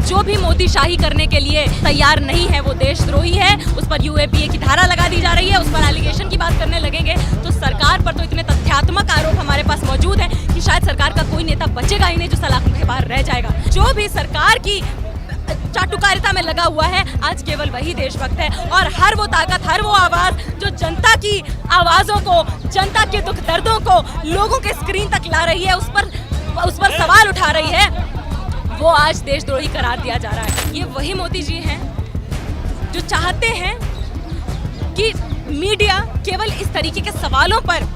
जो भी मोदी शाही करने के लिए तैयार नहीं है वो देशद्रोही है। उस पर यूएपीए की धारा लगा दी जा रही है, उस पर एलिगेशन की बात करने लगेंगे तो सरकार पर तो इतने तथ्यात्मक आरोप हमारे पास मौजूद है कि शायद सरकार का कोई नेता बचेगा ही नहीं जो सलाखों के बाहर रह जाएगा। जो भी सरकार की चाटुकारिता में लगा हुआ है आज केवल वही देशभक्त है, और हर वो ताकत, हर वो आवाज जो जनता की आवाजों को, जनता के दुख दर्दों को लोगों के स्क्रीन तक ला रही है, उस पर सवाल उठा रही है, वो आज देशद्रोही करार दिया जा रहा है। ये वही मोदी जी हैं जो चाहते हैं कि मीडिया केवल इस तरीके के सवालों पर,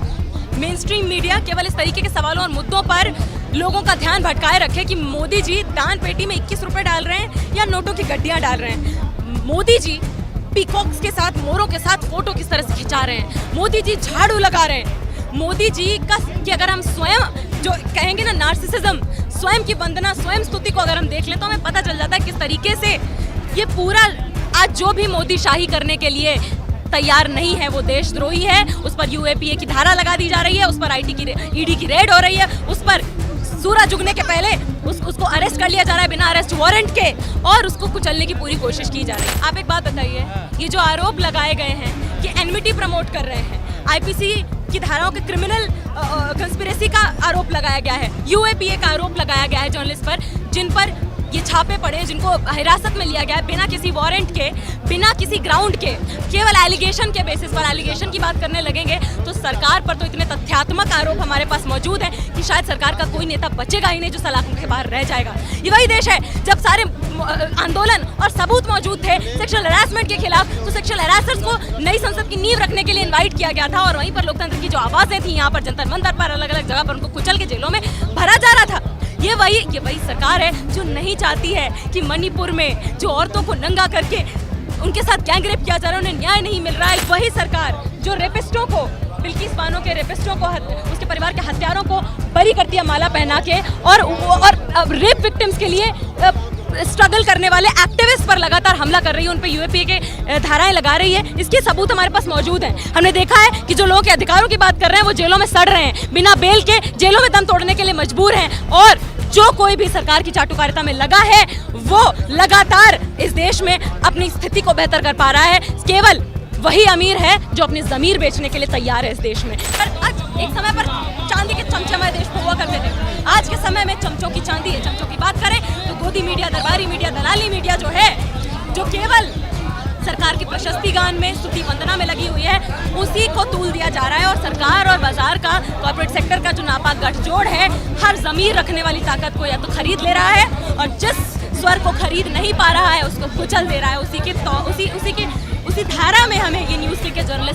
मेन स्ट्रीम मीडिया केवल इस तरीके के सवालों और मुद्दों पर लोगों का ध्यान भटकाए रखे कि मोदी जी दान पेटी में 21 रुपए डाल रहे हैं या नोटों की गड्डियां डाल रहे हैं। मोदी जी पीकॉक्स के साथ, मोरों के साथ फोटो किस तरह से खिंचा रहे हैं। मोदी जी झाड़ू लगा रहे हैं। मोदी जी का कि अगर हम स्वयं जो कहेंगे ना नार्सिसिज्म, स्वयं की वंदना, स्वयं स्तुति को अगर हम देख लें तो हमें पता चल जाता है किस तरीके से ये पूरा आज जो भी मोदी शाही करने के लिए तैयार नहीं है वो देशद्रोही है। उस पर यूएपीए की धारा लगा दी जा रही है, उस पर ईडी की रेड हो रही है, उस पर सूरज उगने के पहले उसको अरेस्ट कर लिया जा रहा है बिना अरेस्ट वारंट के, और उसको कुचलने की पूरी कोशिश की जा रही है। आप एक बात बताइए, ये जो आरोप लगाए गए हैं कि एनमिटी प्रमोट कर रहे हैं, आईपीसी की धाराओं के क्रिमिनल कंस्पिरेसी का आरोप लगाया गया है, यूएपीए का आरोप लगाया गया है जर्नलिस्ट पर, जिन पर ये छापे पड़े, जिनको हिरासत में लिया गया है बिना किसी वारंट के, बिना किसी ग्राउंड के, केवल एलिगेशन के बेसिस पर एलिगेशन की बात करने लगेंगे तो सरकार पर तो इतने तथ्यात्मक आरोप हमारे पास मौजूद है कि शायद सरकार का कोई नेता बचेगा ही नहीं जो सलाखों के बाहर रह जाएगा। ये वही देश है जब सारे आंदोलन और सबूत मौजूद थे सेक्सुअल हैरेसमेंट के खिलाफ, तो सेक्सुअल हैरेसर्स को नई संसद की नींव रखने के लिए इन्वाइट किया गया था, और वहीं पर लोकतंत्र की जो आवाजें थी यहाँ पर जंतर मंतर पर, अलग अलग जगह पर उनको कुचल के जेलों में भरा जा रहा था। ये वही सरकार है जो नहीं चाहती है कि मणिपुर में जो औरतों को नंगा करके उनके साथ गैंगरेप किया जा रहा है उन्हें न्याय नहीं मिल रहा है। वही सरकार जो रेपिस्टों को, बिल्किस बानो के रेपिस्टों को, उसके परिवार के हत्यारों को बरी करती है माला पहना के, और रेप विक्टिम्स के लिए स्ट्रगल करने वाले एक्टिविस्ट पर लगातार हमला कर रही है, उन पे यूएपीए के धाराएं लगा रही है। इसके सबूत हमारे पास मौजूद हैं। हमने देखा है कि जो लोगों के अधिकारों की बात कर रहे हैं वो जेलों में सड़ रहे हैं, बिना बेल के जेलों में दम तोड़ने के लिए मजबूर हैं, और जो कोई भी सरकार की चाटुकारिता में लगा है वो लगातार इस देश में अपनी स्थिति को बेहतर कर पा रहा है। केवल वही अमीर है जो अपनी जमीर बेचने के लिए तैयार है इस देश में। पर आज एक समय पर चांदी के चमचमाए देश हुआ करते थे, आज के समय में चमचों की चांदी है। चमचों की बात करें तो गोदी मीडिया, दरबारी मीडिया, दलाली मीडिया जो है, जो केवल सरकार की प्रशस्ति गान में, स्तुति वंदना में लगी हुई है, उसी को तूल दिया जा रहा है। और सरकार और बाजार का, कॉर्पोरेट सेक्टर का जो नापाक गठजोड़ है, हर जमीर रखने वाली ताकत को या तो खरीद ले रहा है, और जिस स्वर को खरीद नहीं पा रहा है उसको कुचल दे रहा है। उसी धारा में हमें ये न्यूज़ के जर्नलिस्ट